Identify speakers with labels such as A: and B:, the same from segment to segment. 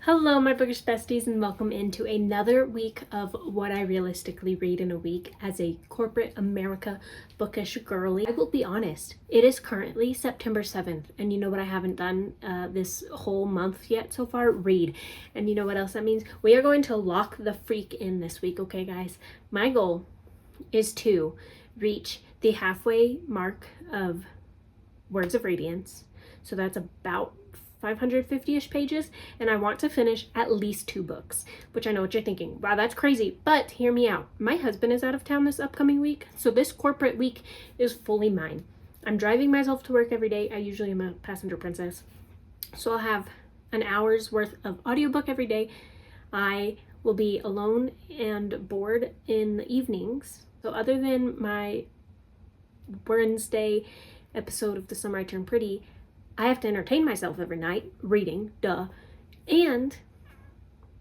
A: Hello, my bookish besties, and welcome into another week of what I realistically read in a week as a corporate America bookish girly. I will be honest, it is currently September 7th, and you know what I haven't done this whole month yet so far? Read. And you know what else that means? We are going to lock the freak in this week, okay, guys? My goal is to reach the halfway mark of Words of Radiance, so that's about 550-ish pages, and I want to finish at least 2 books, which I know what you're thinking. Wow, that's crazy, but hear me out. My husband is out of town this upcoming week, so this corporate week is fully mine. I'm driving myself to work every day. I usually am a passenger princess, so I'll have an hour's worth of audiobook every day. I will be alone and bored in the evenings, so other than my Wednesday episode of The Summer I Turned Pretty, I have to entertain myself every night, reading, duh. And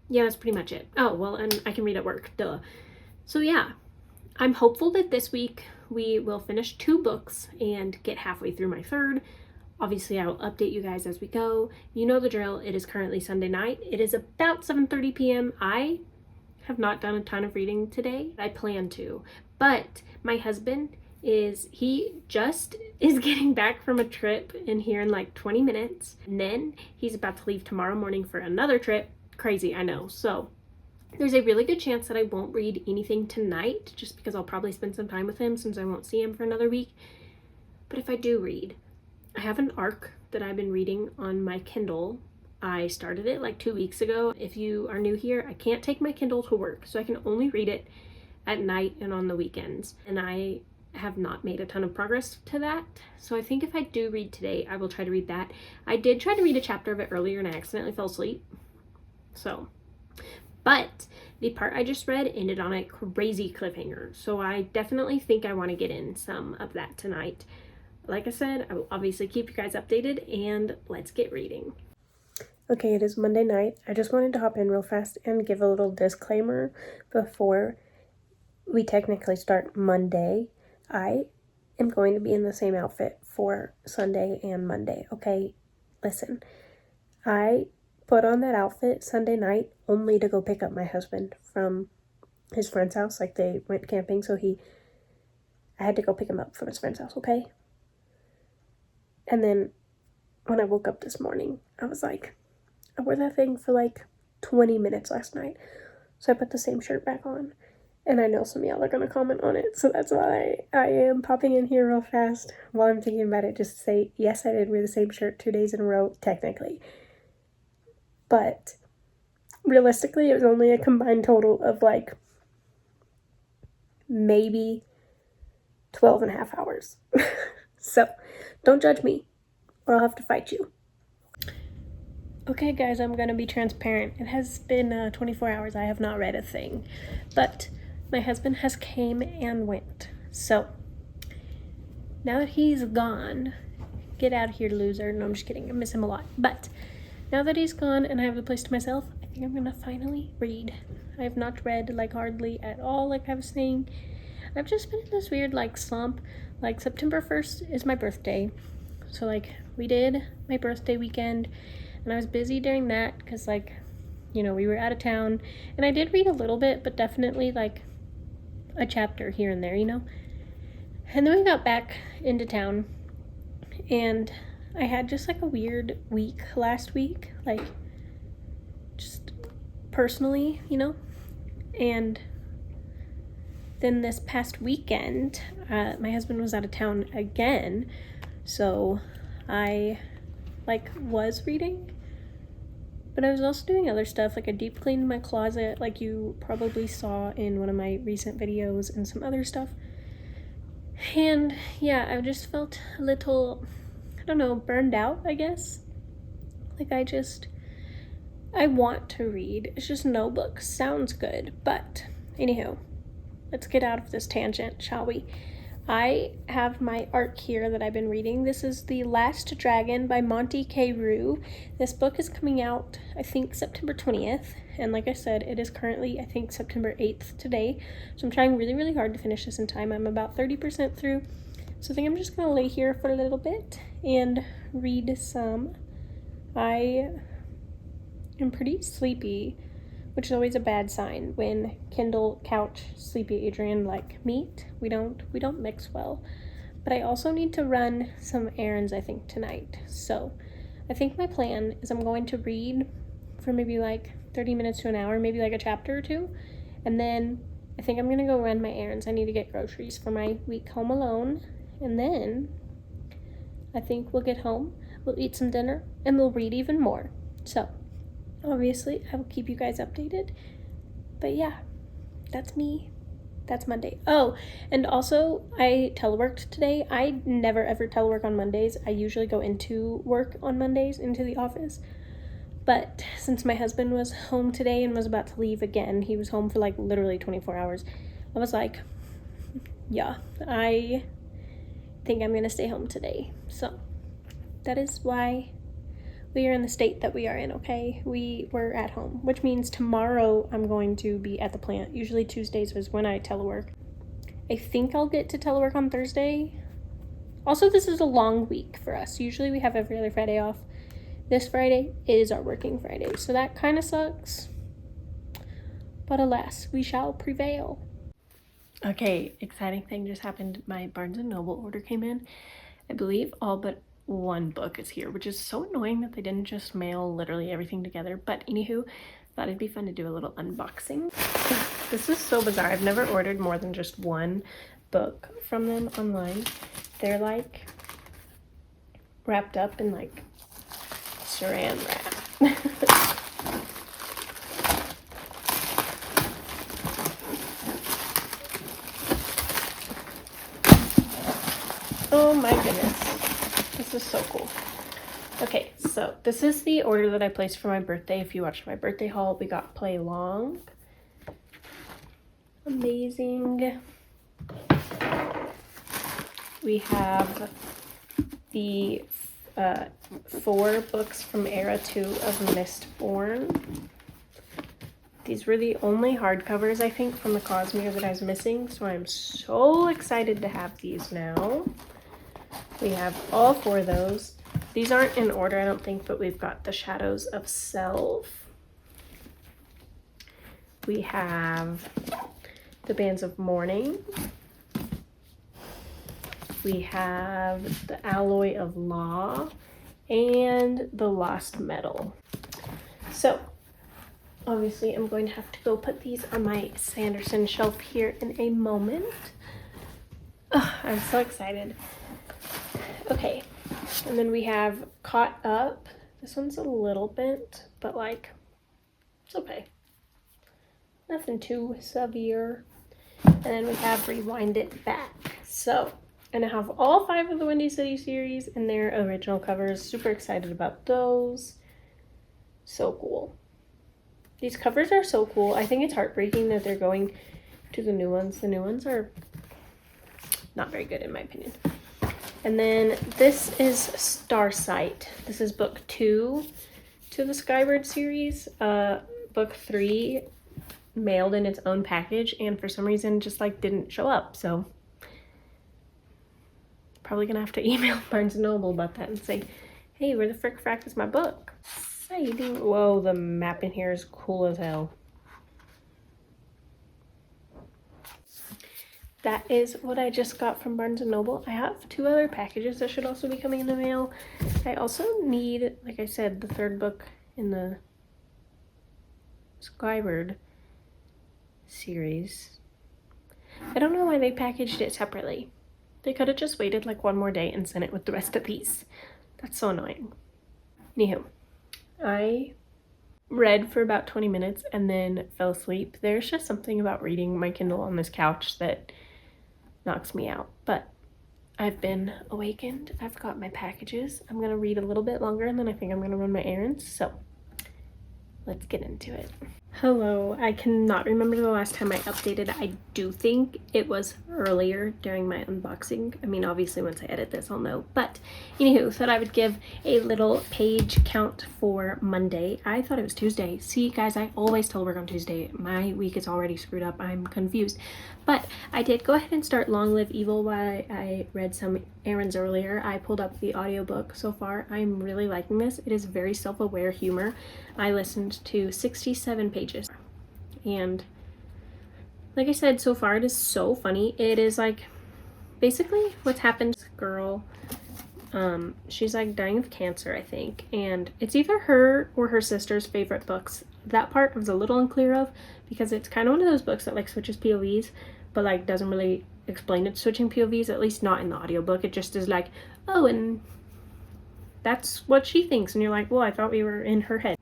A: yeah, that's pretty much it. Oh, well, and I can read at work, duh. So yeah, I'm hopeful that this week we will finish 2 books and get halfway through my 3rd. Obviously, I will update you guys as we go. You know the drill. It is currently Sunday night. It is about 7:30 p.m. I have not done a ton of reading today. I plan to, but my husband is getting back from a trip in here in like 20 minutes, and then he's about to leave tomorrow morning for another trip. Crazy, I know. So there's a really good chance that I won't read anything tonight, just because I'll probably spend some time with him since I won't see him for another week. But if I do read, I have an arc that I've been reading on my Kindle. I started it like 2 weeks ago. If you are new here, I can't take my Kindle to work, so I can only read it at night and on the weekends, and I have not made a ton of progress to that. So I think if I do read today, I will try to read that. I did try to read a chapter of it earlier and I accidentally fell asleep. But the part I just read ended on a crazy cliffhanger. So I definitely think I want to get in some of that tonight. Like I said, I will obviously keep you guys updated, and let's get reading. Okay, it is Monday night. I just wanted to hop in real fast and give a little disclaimer before we technically start Monday. I am going to be in the same outfit for Sunday and Monday, okay? Listen, I put on that outfit Sunday night only to go pick up my husband from his friend's house. Like, they went camping, so I had to go pick him up from his friend's house, okay? And then when I woke up this morning, I was like, I wore that thing for like 20 minutes last night. So I put the same shirt back on. And I know some of y'all are going to comment on it, so that's why I am popping in here real fast while I'm thinking about it, just to say, yes, I did wear the same shirt 2 days in a row, technically. But realistically, it was only a combined total of like maybe 12 and a half hours. So don't judge me, or I'll have to fight you. Okay, guys, I'm going to be transparent. It has been 24 hours. I have not read a thing, but my husband has came and went. So now that he's gone, get out of here, loser. No, I'm just kidding. I miss him a lot. But now that he's gone and I have the place to myself, I think I'm gonna finally read. I have not read like hardly at all, like I was saying. I've just been in this weird like slump. Like, September 1st is my birthday, so like we did my birthday weekend, and I was busy during that because, like, you know, we were out of town, and I did read a little bit, but definitely like a chapter here and there, you know. And then we got back into town, and I had just like a weird week last week, like just personally, you know. And then this past weekend, my husband was out of town again, so I like was reading, but I was also doing other stuff. Like, I deep cleaned my closet, like you probably saw in one of my recent videos, and some other stuff. And yeah, I just felt a little, I don't know, burned out, I guess. Like, I want to read. It's just no book sounds good. But anywho, let's get out of this tangent, shall we? I have my arc here that I've been reading. This is The Last Dragon by Monty K. Rue. This book is coming out, I think, September 20th. And like I said, it is currently, I think, September 8th today. So I'm trying really, really hard to finish this in time. I'm about 30% through. So I think I'm just going to lay here for a little bit and read some. I I'm pretty sleepy, which is always a bad sign when Kindle, couch, sleepy Adrian like meet. We don't mix well. But I also need to run some errands, I think, tonight. So I think my plan is I'm going to read for maybe like 30 minutes to an hour, maybe like a chapter or two. And then I think I'm going to go run my errands. I need to get groceries for my week home alone. And then I think we'll get home, we'll eat some dinner, and we'll read even more. So obviously I will keep you guys updated. But yeah, that's me. That's Monday. Oh, and also I teleworked today. I never ever telework on Mondays. I usually go into work on Mondays, into the office. But since my husband was home today and was about to leave again, he was home for like literally 24 hours. I was like, yeah, I think I'm gonna stay home today. So that is why we are in the state that we are in, okay? We were at home, which means tomorrow I'm going to be at the plant. Usually Tuesdays is when I telework. I think I'll get to telework on Thursday. Also, this is a long week for us. Usually we have every other Friday off. This Friday is our working Friday, so that kind of sucks. But alas, we shall prevail. Okay, exciting thing just happened. My Barnes & Noble order came in. I believe all but one book is here, which is so annoying that they didn't just mail literally everything together. But anywho, thought it'd be fun to do a little unboxing. This is so bizarre. I've never ordered more than just one book from them online. They're like wrapped up in like saran wrap. Oh my goodness. This is so cool. Okay, so this is the order that I placed for my birthday. If you watched my birthday haul, we got Play Long. Amazing. We have the 4 books from Era 2 of Mistborn. These were the only hardcovers, I think, from the cosmere that I was missing, so I'm so excited to have these now. We have all 4 of those. These aren't in order, I don't think, but we've got The Shadows of Self. We have The Bands of Mourning. We have The Alloy of Law and The Lost Metal. So, obviously, I'm going to have to go put these on my Sanderson shelf here in a moment. Oh, I'm so excited. Okay, and then we have Caught Up. This one's a little bent, but like, it's okay. Nothing too severe. And then we have Rewind It Back. So, and I have all 5 of the Windy City series in their original covers. Super excited about those. So cool. These covers are so cool. I think it's heartbreaking that they're going to the new ones. The new ones are not very good in my opinion. And then this is Starsight. This is book 2 to the Skyward series. Book 3 mailed in its own package and for some reason just like didn't show up. So probably gonna have to email Barnes & Noble about that and say, hey, where the frick frack is my book? Exciting. Whoa, the map in here is cool as hell. That is what I just got from Barnes & Noble. I have 2 other packages that should also be coming in the mail. I also need, like I said, the 3rd book in the Skyward series. I don't know why they packaged it separately. They could have just waited like 1 more day and sent it with the rest of these. That's so annoying. Anywho, I read for about 20 minutes and then fell asleep. There's just something about reading my Kindle on this couch that knocks me out, but I've been awakened. I've got my packages. I'm gonna read a little bit longer and then I think I'm gonna run my errands, so let's get into it. Hello, I cannot remember the last time I updated. I do think it was earlier during my unboxing. I mean, obviously once I edit this I'll know, but anywho, thought I would give a little page count for Monday. I thought it was Tuesday. See guys, I always telework on Tuesday. My week is already screwed up. I'm confused. But I did go ahead and start Long Live Evil while I read some errands earlier. I pulled up the audiobook so far. I'm really liking this. It is very self-aware humor. I listened to 67 pages. And like I said, so far it is so funny. It is like basically what's happened to this girl. She's like dying of cancer, I think, and it's either her or her sister's favorite books. That part I was a little unclear of, because it's kind of one of those books that like switches POVs, but like doesn't really explain it switching POVs, at least not in the audiobook. It just is like, oh, and that's what she thinks, and you're like, well, I thought we were in her head.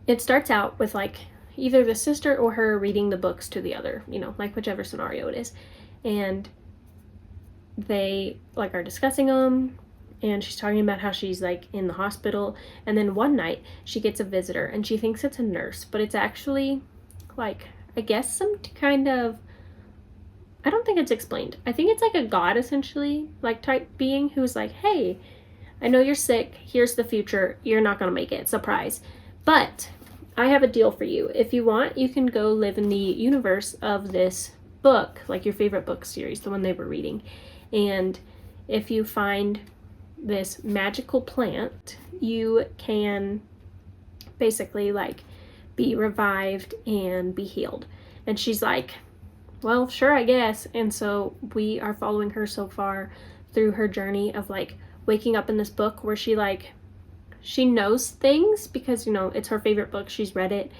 A: It starts out with like either the sister or her reading the books to the other, you know, like whichever scenario it is, and they like are discussing them, and she's talking about how she's like in the hospital, and then one night she gets a visitor and she thinks it's a nurse, but it's actually like, I guess some kind of, I don't think it's explained, I think it's like a god essentially, like type being who's like, hey, I know you're sick, here's the future, you're not gonna make it, surprise, but I have a deal for you. If you want, you can go live in the universe of this book, like your favorite book series, the one they were reading, and if you find this magical plant, you can basically like be revived and be healed. And she's like, well, sure, I guess. And so we are following her so far through her journey of like waking up in this book where she knows things because, you know, it's her favorite book, she's read it,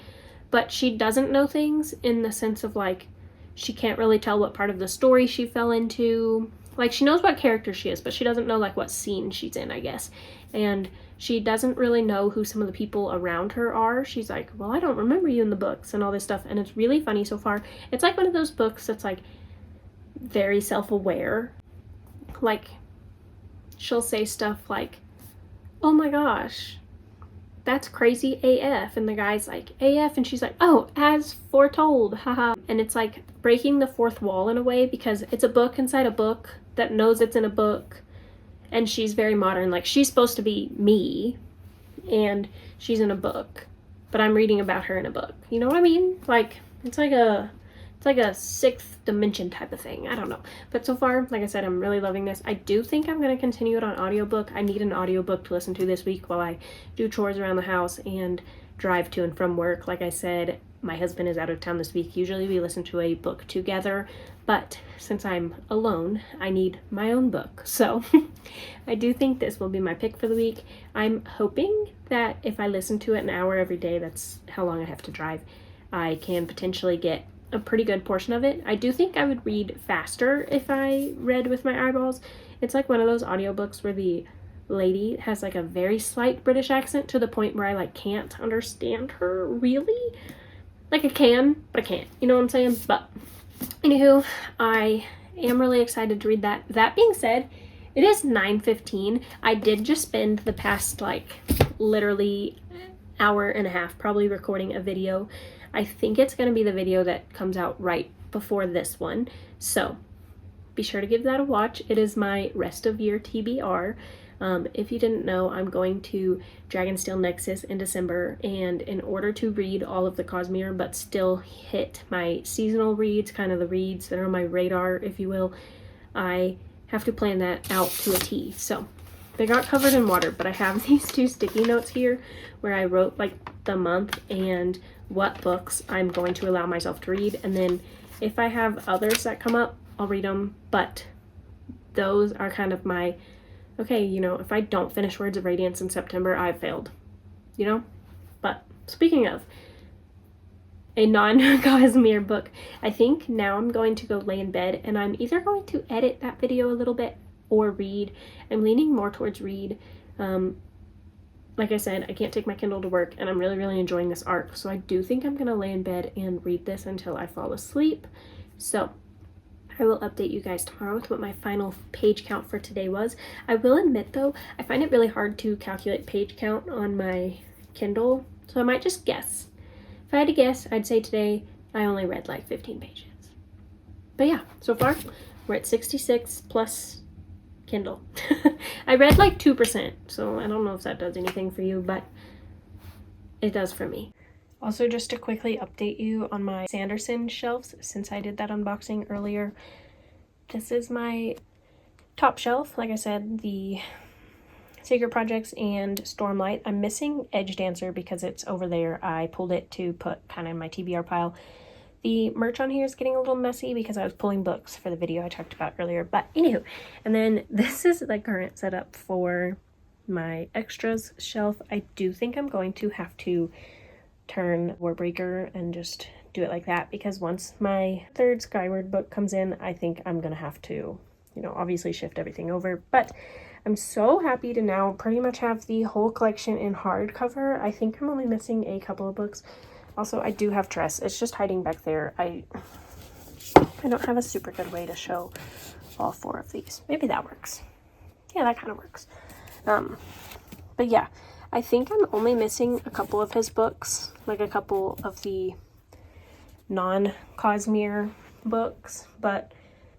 A: but she doesn't know things in the sense of like she can't really tell what part of the story she fell into. Like, she knows what character she is, but she doesn't know, like, what scene she's in, I guess. And she doesn't really know who some of the people around her are. She's like, well, I don't remember you in the books and all this stuff. And it's really funny so far. It's like one of those books that's, like, very self-aware. Like, she'll say stuff like, oh my gosh, that's crazy AF. And the guy's like, AF. And she's like, oh, as foretold, haha. And it's like breaking the fourth wall in a way, because it's a book inside a book that knows it's in a book, and she's very modern. Like, she's supposed to be me and she's in a book, but I'm reading about her in a book, you know what I mean? Like, it's like a sixth dimension type of thing. I don't know, but so far, like I said, I'm really loving this. I do think I'm going to continue it on audiobook. I need an audiobook to listen to this week while I do chores around the house and drive to and from work. Like I said, my husband is out of town this week. Usually we listen to a book together, but since I'm alone, I need my own book. So I do think this will be my pick for the week. I'm hoping that if I listen to it an hour every day, that's how long I have to drive, I can potentially get a pretty good portion of it. I do think I would read faster if I read with my eyeballs. It's like one of those audiobooks where the lady has like a very slight British accent to the point where I like can't understand her really. Like, I can, but I can't. You know what I'm saying? But anywho, I am really excited to read that. That being said, it is 9:15. I did just spend the past like literally hour and a half probably recording a video. I think it's going to be the video that comes out right before this one. So be sure to give that a watch. It is my rest of year TBR. If you didn't know, I'm going to Dragonsteel Nexus in December, and in order to read all of the cosmere but still hit my seasonal reads, kind of the reads that are on my radar, if you will, I have to plan that out to a T. So they got covered in water, but I have these 2 sticky notes here where I wrote like the month and what books I'm going to allow myself to read, and then if I have others that come up, I'll read them, but those are kind of my, okay, you know, if I don't finish Words of Radiance in September, I've failed, you know? But speaking of a non-cosmere book, I think now I'm going to go lay in bed, and I'm either going to edit that video a little bit or read. I'm leaning more towards read. Like I said, I can't take my Kindle to work, and I'm really, really enjoying this arc, so I do think I'm going to lay in bed and read this until I fall asleep. So I will update you guys tomorrow with what my final page count for today was. I will admit though, I find it really hard to calculate page count on my Kindle, so I might just guess. If I had to guess, I'd say today I only read like 15 pages. But yeah, so far we're at 66 plus Kindle. I read like 2%, so I don't know if that does anything for you, but it does for me. Also, just to quickly update you on my Sanderson shelves, since I did that unboxing earlier, this is my top shelf. Like I said, the Secret Projects and Stormlight. I'm missing Edge Dancer because it's over there. I pulled it to put kind of in my TBR pile. The merch on here is getting a little messy because I was pulling books for the video I talked about earlier. But anywho, and then this is the current setup for my extras shelf. I do think I'm going to have to turn Warbreaker and just do it like that, because once my third Skyward book comes in, I think I'm gonna have to, you know, obviously shift everything over. But I'm so happy to now pretty much have the whole collection in hardcover. I think I'm only missing a couple of books. Also, I do have Tress. It's just hiding back there. I don't have a super good way to show all 4 of these. Maybe that works. Yeah, that kind of works. But yeah, I think I'm only missing a couple of his books, like a couple of the non-cosmere books, but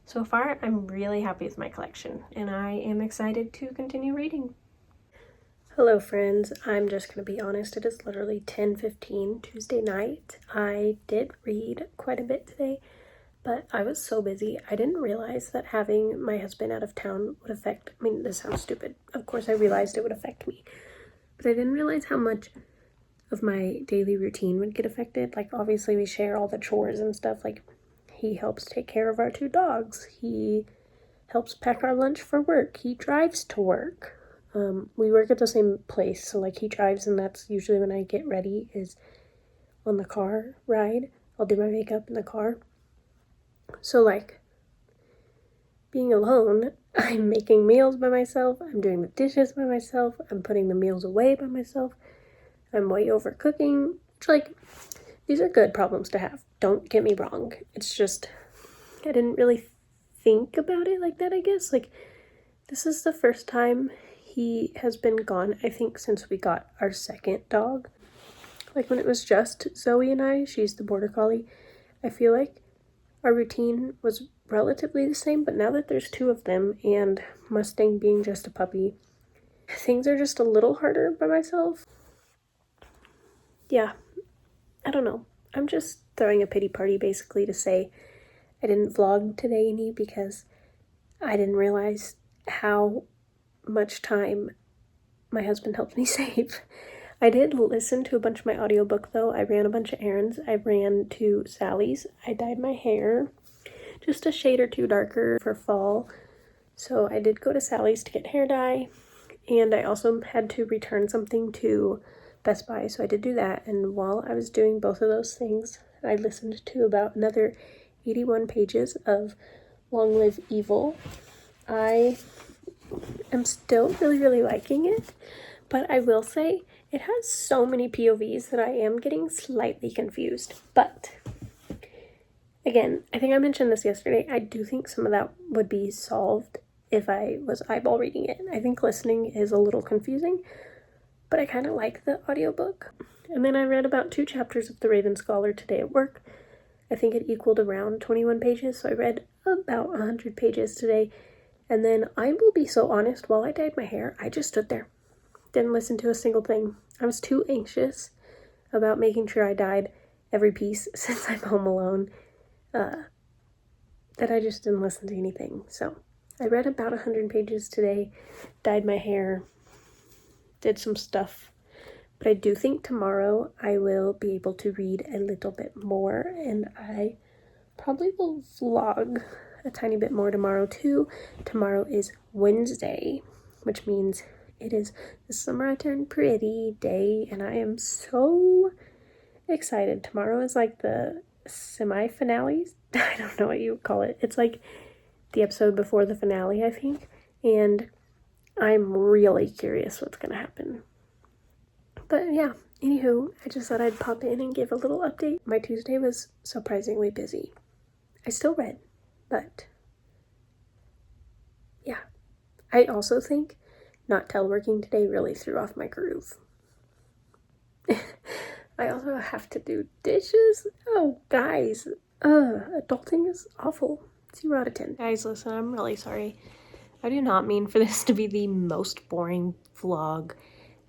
A: so far I'm really happy with my collection and I am excited to continue reading. Hello friends, I'm just going to be honest, it is literally 10:15 Tuesday night. I did read quite a bit today, but I was so busy. I didn't realize that having my husband out of town would affect, I mean, this sounds stupid. Of course I realized it would affect me, but I didn't realize how much of my daily routine would get affected. Like, obviously we share all the chores and stuff. Like, he helps take care of our 2 dogs. He helps pack our lunch for work. He drives to work. We work at the same place, so like he drives, and that's usually when I get ready, is on the car ride. I'll do my makeup in the car. So like, being alone, I'm making meals by myself, I'm doing the dishes by myself, I'm putting the meals away by myself, I'm way over cooking, which, like, these are good problems to have. Don't get me wrong. It's just, I didn't really think about it like that, I guess. Like, this is the first time he has been gone, I think, since we got our second dog. Like, when it was just Zoe and I, she's the border collie, I feel like our routine was relatively the same, but now that there's 2 of them and Mustang being just a puppy, things are just a little harder by myself. Yeah, I don't know. I'm just throwing a pity party basically to say I didn't vlog today any because I didn't realize how much time my husband helped me save. I did listen to a bunch of my audiobook though. I ran a bunch of errands. I ran to Sally's. I dyed my hair just a shade or 2 darker for fall. So I did go to Sally's to get hair dye, and I also had to return something to Best Buy, so I did do that. And while I was doing both of those things, I listened to about another 81 pages of Long Live Evil. I am still really liking it, but I will say it has so many POVs that I am getting slightly confused. But again, I think I mentioned this yesterday, I do think some of that would be solved if I was eyeball reading it. I think listening is a little confusing, but I kind of like the audiobook. And then I read about 2 chapters of The Raven Scholar today at work. I think it equaled around 21 pages, so I read about 100 pages today. And then I will be so honest, while I dyed my hair, I just stood there. Didn't listen to a single thing. I was too anxious about making sure I dyed every piece since I'm home alone, that I just didn't listen to anything. So I read about 100 pages today, dyed my hair, did some stuff, but I do think tomorrow I will be able to read a little bit more, and I probably will vlog a tiny bit more tomorrow too. Tomorrow is Wednesday, which means it is the Summer I Turned Pretty day, and I am so excited. Tomorrow is like the semi-finale. I don't know what you would call it. It's like the episode before the finale, I think, and I'm really curious what's gonna happen. But yeah, anywho, I just thought I'd pop in and give a little update. My Tuesday was surprisingly busy. I still read, but yeah. I also think not teleworking today really threw off my groove. I also have to do dishes. Oh, guys, adulting is awful. 0 out of 10. Guys, listen, I'm really sorry. I do not mean for this to be the most boring vlog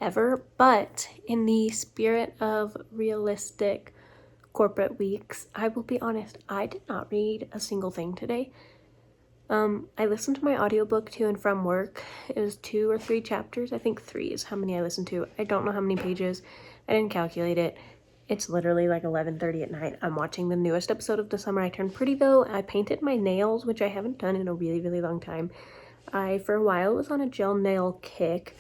A: ever, but in the spirit of realistic corporate weeks, I will be honest, I did not read a single thing today. I listened to my audiobook to and from work. It was 2 or 3 chapters. I think 3 is how many I listened to. I don't know how many pages. I didn't calculate it. It's literally like 11:30 at night. I'm watching the newest episode of The Summer I Turned Pretty though. I painted my nails, which I haven't done in a really, really long time. I, for a while, was on a gel nail kick,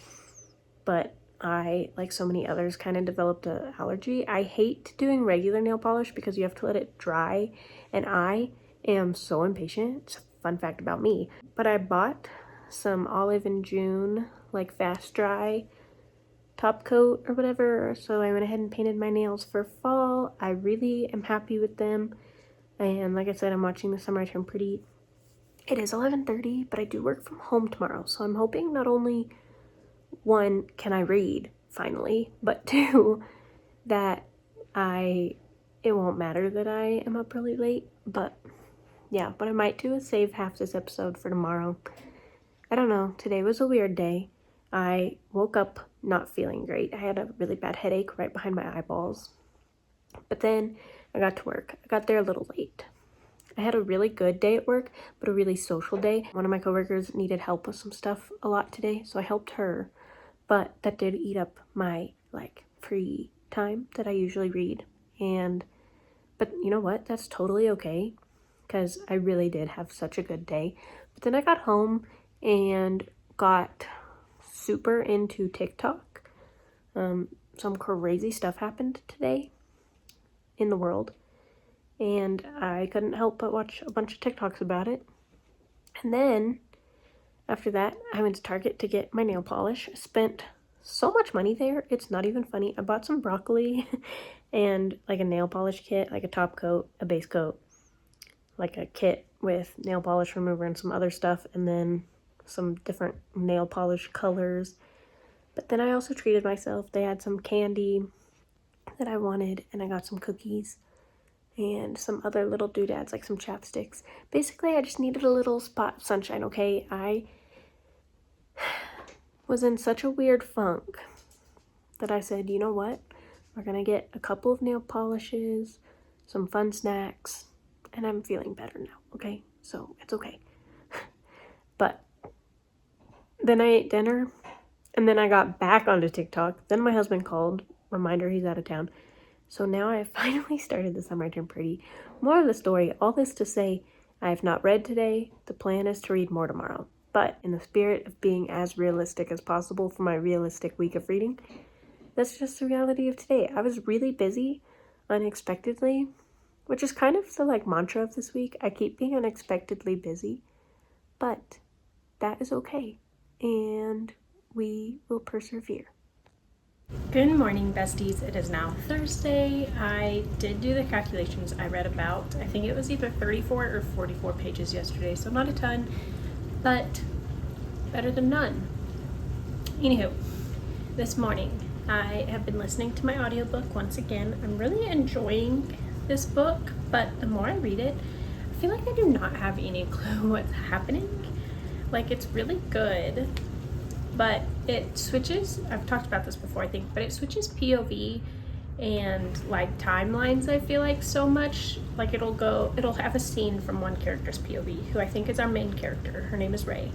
A: but I, like so many others, kind of developed an allergy. I hate doing regular nail polish because you have to let it dry, and I am so impatient. It's a fun fact about me. But I bought some Olive and June, like fast dry top coat or whatever, so I went ahead and painted my nails for fall. I really am happy with them, and like I said, I'm watching The Summer I Turned Pretty. It is 11:30, but I do work from home tomorrow, so I'm hoping not only, 1, can I read finally, but 2, that it won't matter that I am up really late. But yeah, what I might do is save half this episode for tomorrow. I don't know, today was a weird day. I woke up not feeling great. I had a really bad headache right behind my eyeballs. But then I got to work. I got there a little late. I had a really good day at work, but a really social day. One of my coworkers needed help with some stuff a lot today, so I helped her. But that did eat up my, free time that I usually read. But you know what? That's totally okay, because I really did have such a good day. But then I got home and got super into TikTok. Some crazy stuff happened today in the world, and I couldn't help but watch a bunch of TikToks about it. And then after that, I went to Target to get my nail polish. Spent so much money there, it's not even funny. I bought some broccoli and like a nail polish kit, like a top coat, a base coat, like a kit with nail polish remover and some other stuff, and then some different nail polish colors. But then I also treated myself. They had some candy that I wanted, and I got some cookies and some other little doodads, like some chapsticks. Basically, I just needed a little spot of sunshine, okay? I was in such a weird funk that I said, you know what? We're gonna get a couple of nail polishes, some fun snacks, and I'm feeling better now, okay? So it's okay. But then I ate dinner, and then I got back onto TikTok. Then my husband called. Reminder, he's out of town. So now I have finally started The Summer I Turned Pretty. More of the story, all this to say, I have not read today. The plan is to read more tomorrow. But in the spirit of being as realistic as possible for my realistic week of reading, that's just the reality of today. I was really busy, unexpectedly, which is kind of the mantra of this week. I keep being unexpectedly busy, but that is okay. And we will persevere. Good morning, besties. It is now Thursday. I did do the calculations. I read about, I think it was either 34 or 44 pages yesterday, so not a ton, but better than none. Anywho, this morning I have been listening to my audiobook once again. I'm really enjoying this book, but the more I read it, I feel like I do not have any clue what's happening. It's really good, but it switches, I've talked about this before I think, but it switches POV and timelines, I feel like, so much. It'll have a scene from one character's POV, who I think is our main character. Her name is Ray.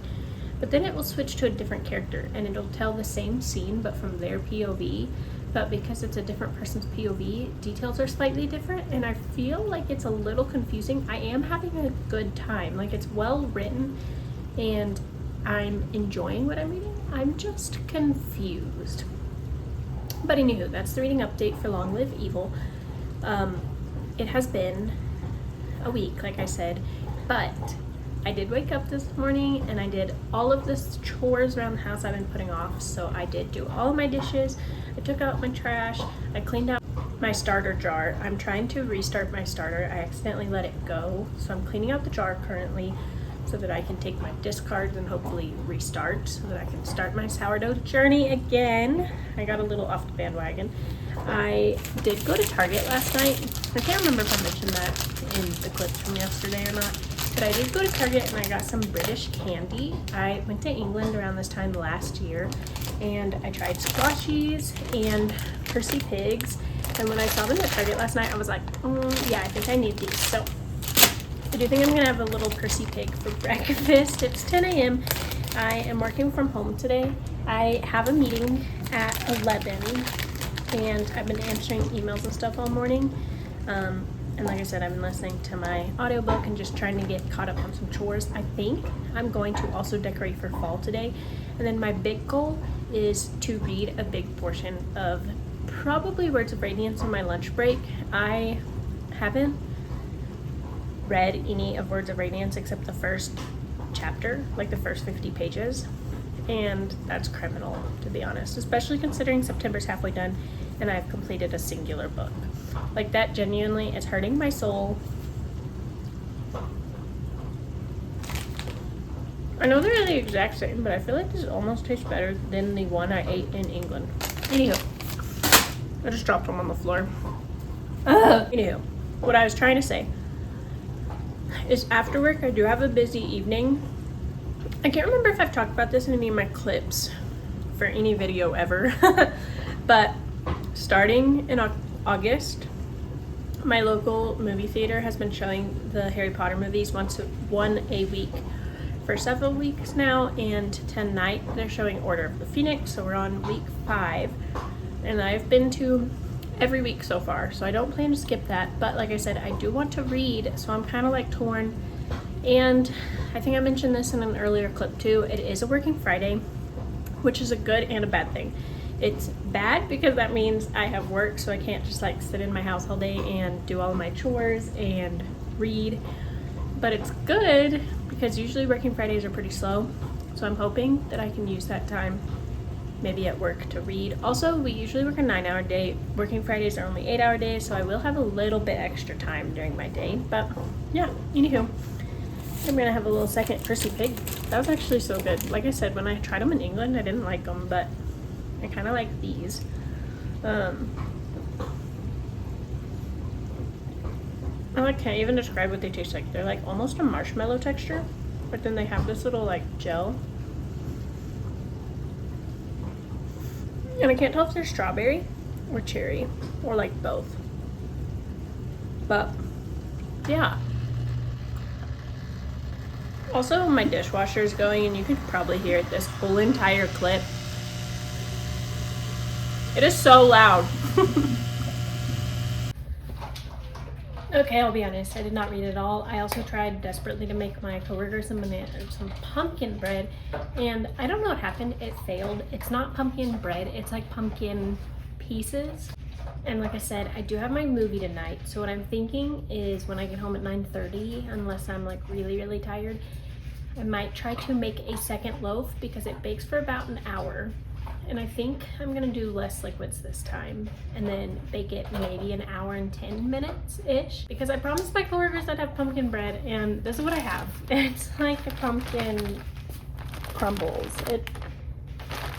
A: But then it will switch to a different character, and it'll tell the same scene, but from their POV. But because it's a different person's POV, details are slightly different, and I feel like it's a little confusing. I am having a good time. It's well written, and I'm enjoying what I'm reading. I'm just confused. But anywho, that's the reading update for Long Live Evil. It has been a week, like I said, but I did wake up this morning and I did all of the chores around the house I've been putting off. So I did do all of my dishes, I took out my trash, I cleaned out my starter jar. I'm trying to restart my starter. I accidentally let it go, so I'm cleaning out the jar currently so that I can take my discards and hopefully restart so that I can start my sourdough journey again. I got a little off the bandwagon. I did go to Target last night. I can't remember if I mentioned that in the clips from yesterday or not, but I did go to Target and I got some British candy. I went to England around this time last year and I tried squashies and Percy Pigs, and when I saw them at Target last night I was like, yeah, I think I need these. So I do think I'm gonna have a little Percy pig for breakfast. It's 10 a.m. I am working from home today. I have a meeting at 11 and I've been answering emails and stuff all morning. And like I said, I've been listening to my audiobook and just trying to get caught up on some chores. I think I'm going to also decorate for fall today. And then my big goal is to read a big portion of probably Words of Radiance on my lunch break. I haven't read any of Words of Radiance except the first chapter, like the first 50 pages. And that's criminal, to be honest, especially considering September's halfway done and I've completed a singular book. Like, that genuinely is hurting my soul. I know they're the exact same, but I feel like this almost tastes better than the one I ate in England. Anywho, I just dropped them on the floor. Anywho, what I was trying to say is after work I do have a busy evening. I can't remember if I've talked about this in any of my clips for any video ever, but starting in August, my local movie theater has been showing the Harry Potter movies one a week for several weeks now, and tonight they're showing Order of the Phoenix, so we're on week 5, and I've been to every week so far, so I don't plan to skip that. But like I said, I do want to read, so I'm kind of like torn. And I think I mentioned this in an earlier clip too, it is a working Friday, which is a good and a bad thing. It's bad because that means I have work, so I can't just like sit in my house all day and do all of my chores and read. But it's good because usually working Fridays are pretty slow, so I'm hoping that I can use that time maybe at work to read. Also, we usually work a 9-hour day. Working Fridays are only 8-hour days, so I will have a little bit extra time during my day. But yeah, anywho, I'm gonna have a little second Percy pig. That was actually so good. Like I said, when I tried them in England, I didn't like them, but I kind of like these. I like can't even describe what they taste like. They're like almost a marshmallow texture, but then they have this little like gel. And I can't tell if they're strawberry or cherry or like both. But yeah. Also, my dishwasher is going, and you could probably hear it this whole entire clip. It is so loud. Okay, I'll be honest, I did not read it all. I also tried desperately to make my coworkers some pumpkin bread, and I don't know what happened. It failed. It's not pumpkin bread, it's like pumpkin pieces. And like I said, I do have my movie tonight, so what I'm thinking is when I get home at 9:30, unless I'm like really tired, I might try to make a second loaf because it bakes for about an hour. And I think I'm gonna do less liquids this time and then bake it maybe an hour and 10 minutes-ish, because I promised my coworkers I'd have pumpkin bread, and this is what I have. It's like a pumpkin crumbles.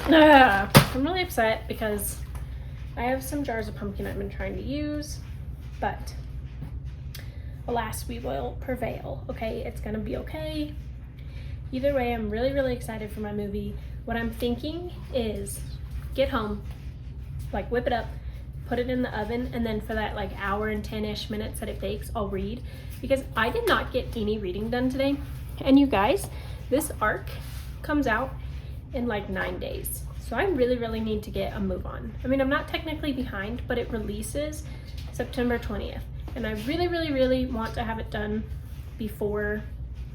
A: I'm really upset because I have some jars of pumpkin I've been trying to use, but alas, we will prevail. Okay, it's gonna be okay. Either way, I'm really excited for my movie. What I'm thinking is get home, like whip it up, put it in the oven, and then for that like hour and 10-ish minutes that it bakes, I'll read, because I did not get any reading done today. And you guys, this arc comes out in like 9 days. So I really need to get a move on. I mean, I'm not technically behind, but it releases September 20th. And I really want to have it done before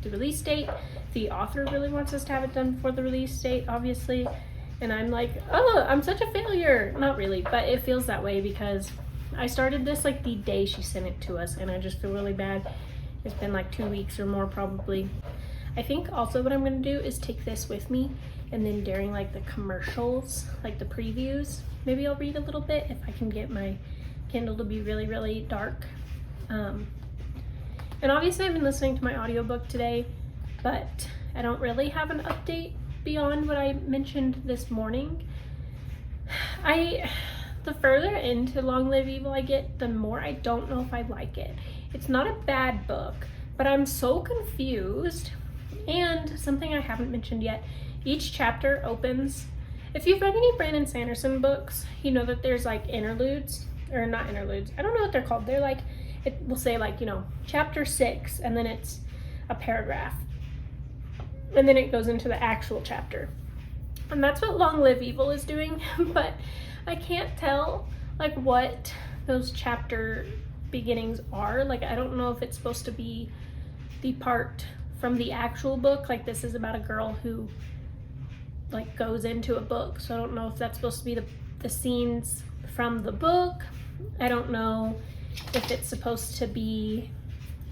A: the release date. The author really wants us to have it done before the release date, obviously. And I'm like, oh, I'm such a failure. Not really, but it feels that way because I started this like the day she sent it to us, and I just feel really bad. It's been like 2 weeks or more probably. I think also what I'm gonna do is take this with me, and then during like the commercials, like the previews, maybe I'll read a little bit if I can get my Kindle to be really dark. And obviously I've been listening to my audiobook today, but I don't really have an update beyond what I mentioned this morning. The further into Long Live Evil I get, the more I don't know if I like it. It's not a bad book, but I'm so confused. And something I haven't mentioned yet, each chapter opens, if you've read any Brandon Sanderson books, you know that there's like interludes, or not interludes, I don't know what they're called. They're like it will say like, you know, chapter 6, and then it's a paragraph. And then it goes into the actual chapter. And that's what Long Live Evil is doing, but I can't tell like what those chapter beginnings are. Like, I don't know if it's supposed to be the part from the actual book. Like, this is about a girl who like goes into a book. So I don't know if that's supposed to be the scenes from the book. I don't know if it's supposed to be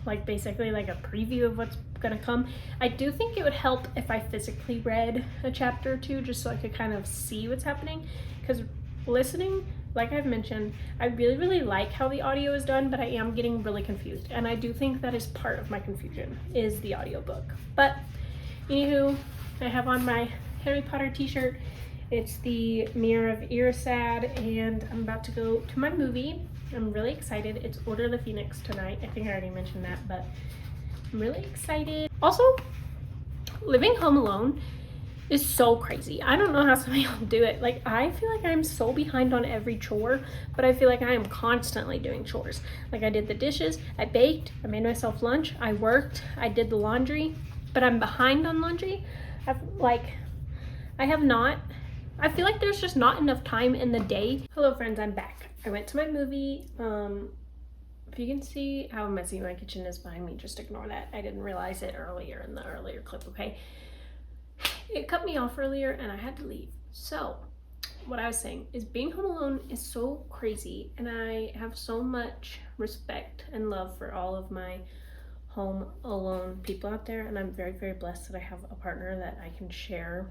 A: like basically like a preview of what's gonna come. I do think it would help if I physically read a chapter or two, just so I could kind of see what's happening, because listening, like I've mentioned, I really like how the audio is done, but I am getting really confused, and I do think that is part of my confusion, is the audiobook. But anywho, I have on my Harry Potter t-shirt. It's the Mirror of Erised, and I'm about to go to my movie. I'm really excited. It's Order of the Phoenix tonight. I think I already mentioned that, but I'm really excited. Also, living home alone is so crazy. I don't know how some people do it. Like, I feel like I'm so behind on every chore, but I feel like I am constantly doing chores. Like, I did the dishes, I baked, I made myself lunch, I worked, I did the laundry, but I'm behind on laundry. I feel like there's just not enough time in the day. Hello friends, I'm back. I went to my movie. If you can see how messy my kitchen is behind me, just ignore that. I didn't realize it earlier in the earlier clip, okay? It cut me off earlier and I had to leave. So what I was saying is, being home alone is so crazy, and I have so much respect and love for all of my home alone people out there, and I'm very blessed that I have a partner that I can share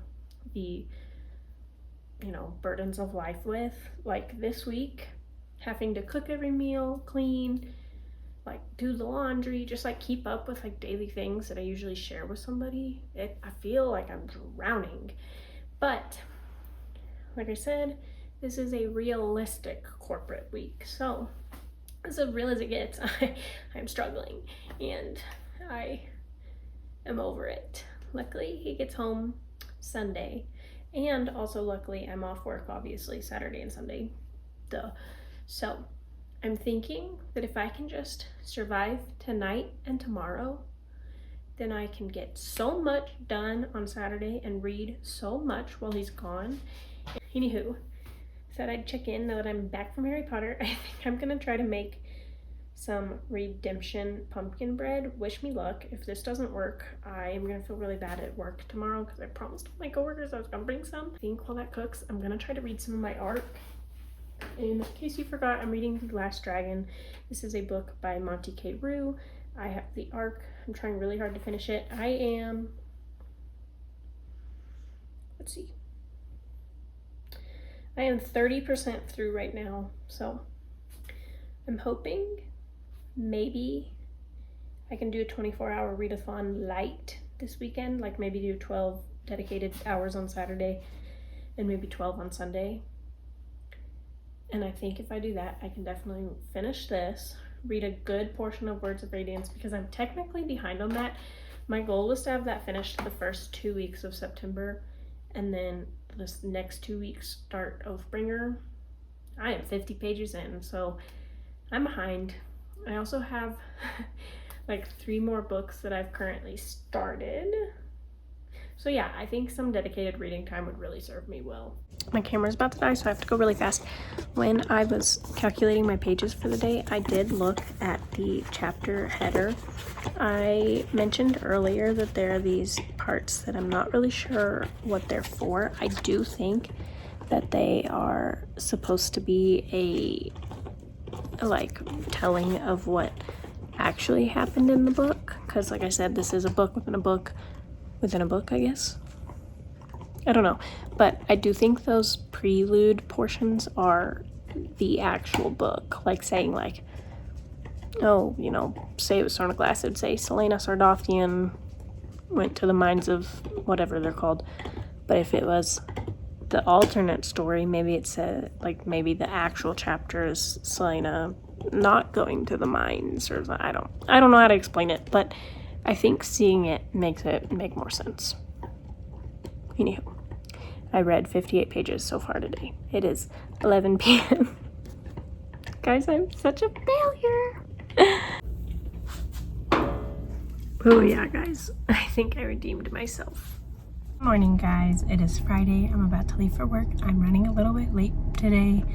A: the, you know, burdens of life with. Like this week, having to cook every meal, clean, like do the laundry, just like keep up with like daily things that I usually share with somebody. I feel like I'm drowning. But like I said, this is a realistic corporate week, so as real as it gets. I'm struggling, and I am over it. Luckily, he gets home Sunday, and also luckily I'm off work, obviously, Saturday and Sunday. Duh. So I'm thinking that if I can just survive tonight and tomorrow, then I can get so much done on Saturday and read so much while he's gone. Anywho, said I'd check in now that I'm back from Harry Potter. I think I'm gonna try to make some redemption pumpkin bread. Wish me luck. If this doesn't work, I am gonna feel really bad at work tomorrow, because I promised my coworkers I was gonna bring some. I think while that cooks, I'm gonna try to read some of my art. In case you forgot, I'm reading The Last Dragon. This is a book by Monty K. Rue. I have the arc. I'm trying really hard to finish it. I am, let's see, I am 30% through right now, so I'm hoping maybe I can do a 24-hour readathon light this weekend, like maybe do 12 dedicated hours on Saturday and maybe 12 on Sunday. And I think if I do that, I can definitely finish this, read a good portion of Words of Radiance, because I'm technically behind on that. My goal was to have that finished the first 2 weeks of September, and then this next 2 weeks start Oathbringer. I am 50 pages in, so I'm behind. I also have like 3 more books that I've currently started. So yeah, I think some dedicated reading time would really serve me well. My camera's about to die, so I have to go really fast. When I was calculating my pages for the day, I did look at the chapter header. I mentioned earlier that there are these parts that I'm not really sure what they're for. I do think that they are supposed to be a like telling of what actually happened in the book, because like I said, this is a book within a book within a book, I guess. I don't know, but I do think those prelude portions are the actual book, like saying like, oh, you know, say it was Stone of Glass, it would say Selena Sardothian went to the mines of whatever they're called. But if it was the alternate story, maybe it said, like, maybe the actual chapter is Selena not going to the mines, or I don't know how to explain it, but I think seeing it makes it make more sense. Anywho, I read 58 pages so far today. It is 11 p.m. Guys, I'm such a failure. Oh yeah, guys, I think I redeemed myself. Morning, guys. It is Friday. I'm about to leave for work. I'm running a little bit late today.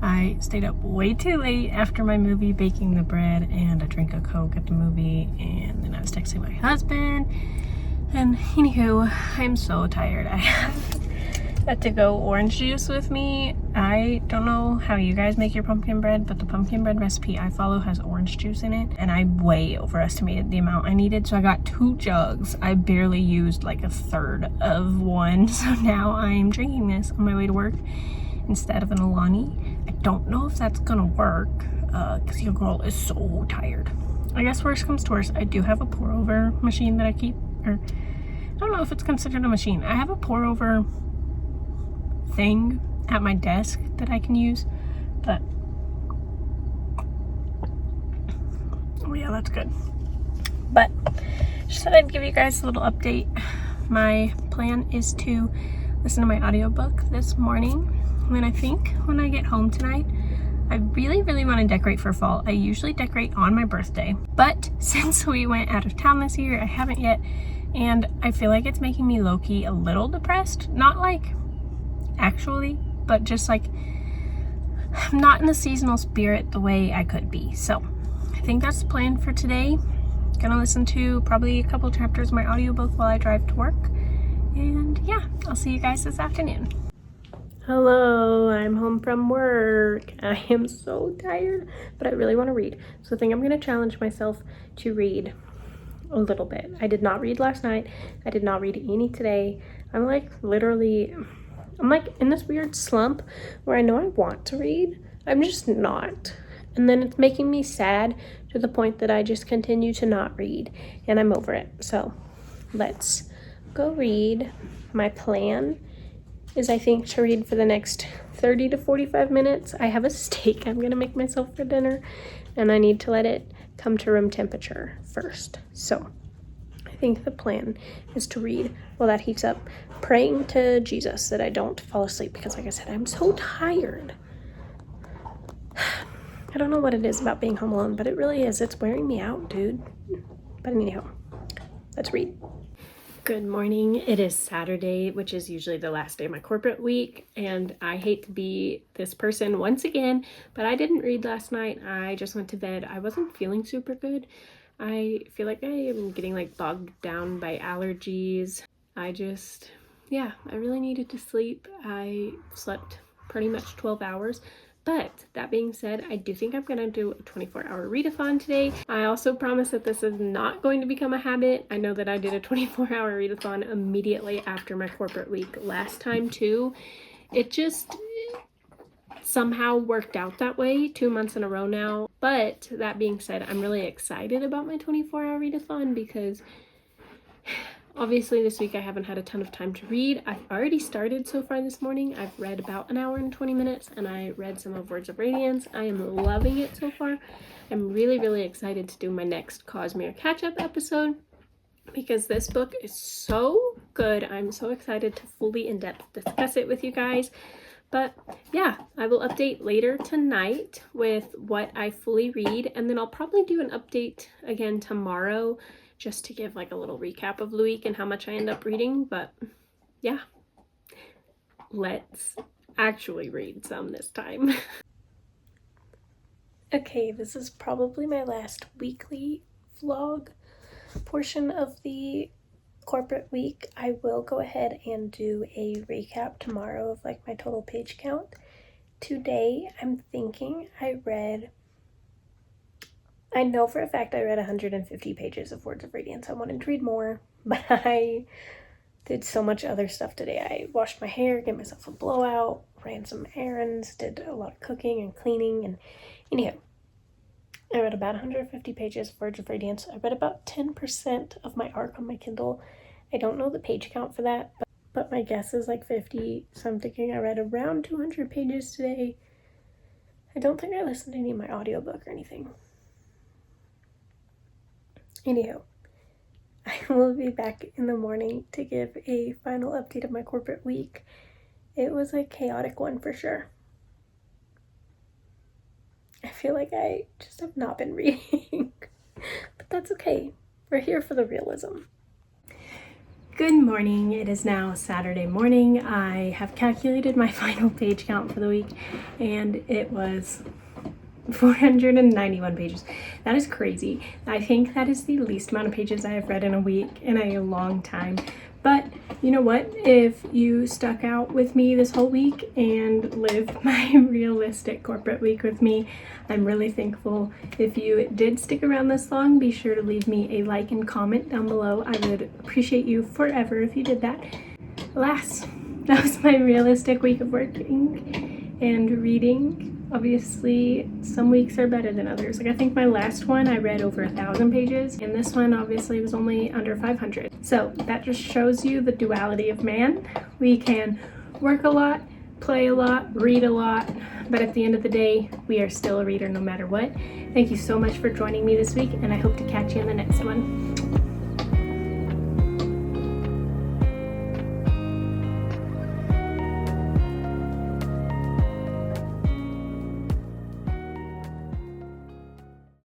A: I stayed up way too late after my movie baking the bread and a drink of Coke at the movie, and then I was texting my husband. And anywho, I'm so tired. I have to-go orange juice with me. I don't know how you guys make your pumpkin bread, but the pumpkin bread recipe I follow has orange juice in it, and I way overestimated the amount I needed, so I got 2 jugs. I barely used like a third of one, so now I'm drinking this on my way to work instead of an Alani. I don't know if that's gonna work because your girl is so tired. I guess worst comes to worst, I do have a pour over machine that I keep, or I don't know if it's considered a machine. I have a pour over thing at my desk that I can use, but oh yeah, that's good. But just thought I'd give you guys a little update. My plan is to listen to my audiobook this morning, and then I think when I get home tonight, I really want to decorate for fall. I usually decorate on my birthday, but since we went out of town this year, I haven't yet, and I feel like it's making me low-key a little depressed. Not like actually, but just like I'm not in the seasonal spirit the way I could be. So I think that's the plan for today. Gonna listen to probably a couple chapters of my audiobook while I drive to work, and yeah, I'll see you guys this afternoon. Hello, I'm home from work. I am so tired, but I really want to read, so I think I'm gonna challenge myself to read a little bit. I did not read last night. I did not read any today. I'm like in this weird slump where I know I want to read, I'm just not. And then it's making me sad to the point that I just continue to not read, and I'm over it. So let's go read. My plan is, I think, to read for the next 30 to 45 minutes. I have a steak I'm gonna make myself for dinner, and I need to let it come to room temperature first. So I think the plan is to read while that heats up, praying to Jesus that I don't fall asleep, because like I said, I'm so tired. I don't know what it is about being home alone, but it really is. It's wearing me out, dude. But anyhow, let's read. Good morning. It is Saturday, which is usually the last day of my corporate week, and I hate to be this person once again, but I didn't read last night. I just went to bed. I wasn't feeling super good. I feel like I am getting like bogged down by allergies. I really needed to sleep. I slept pretty much 12 hours. But that being said, I do think I'm going to do a 24-hour readathon today. I also promise that this is not going to become a habit. I know that I did a 24-hour readathon immediately after my corporate week last time too. It just somehow worked out that way 2 months in a row now. But that being said, I'm really excited about my 24-hour readathon because obviously this week I haven't had a ton of time to read. I've already started so far this morning. I've read about an hour and 20 minutes, and I read some of Words of Radiance. I am loving it so far. I'm really excited to do my next Cosmere catch-up episode because this book is so good. I'm so excited to fully in-depth discuss it with you guys. But yeah, I will update later tonight with what I fully read, and then I'll probably do an update again tomorrow just to give like a little recap of the week and how much I end up reading. But yeah, let's actually read some this time. Okay, this is probably my last weekly vlog portion of the corporate week. I will go ahead and do a recap tomorrow of like my total page count. Today, I'm thinking I know for a fact I read 150 pages of Words of Radiance. I wanted to read more, but I did so much other stuff today. I washed my hair, gave myself a blowout, ran some errands, did a lot of cooking and cleaning, and anyhow, I read about 150 pages of Words of Radiance. I read about 10% of my arc on my Kindle. I don't know the page count for that, but my guess is like 50, so I'm thinking I read around 200 pages today. I don't think I listened to any of my audiobook or anything. Anyhow, I will be back in the morning to give a final update of my corporate week. It was a chaotic one for sure. I feel like I just have not been reading, but that's okay. We're here for the realism. Good morning. It is now Saturday morning. I have calculated my final page count for the week and it was 491 pages. That is crazy. I think that is the least amount of pages I have read in a week in a long time. But you know what? If you stuck out with me this whole week and lived my realistic corporate week with me, I'm really thankful. If you did stick around this long, be sure to leave me a like and comment down below. I would appreciate you forever if you did that. Alas, that was my realistic week of working and reading. Obviously, some weeks are better than others. Like I think my last one I read over 1,000 pages, and this one obviously was only under 500. So that just shows you the duality of man. We can work a lot, play a lot, read a lot, but at the end of the day, we are still a reader no matter what. Thank you so much for joining me this week, and I hope to catch you in the next one.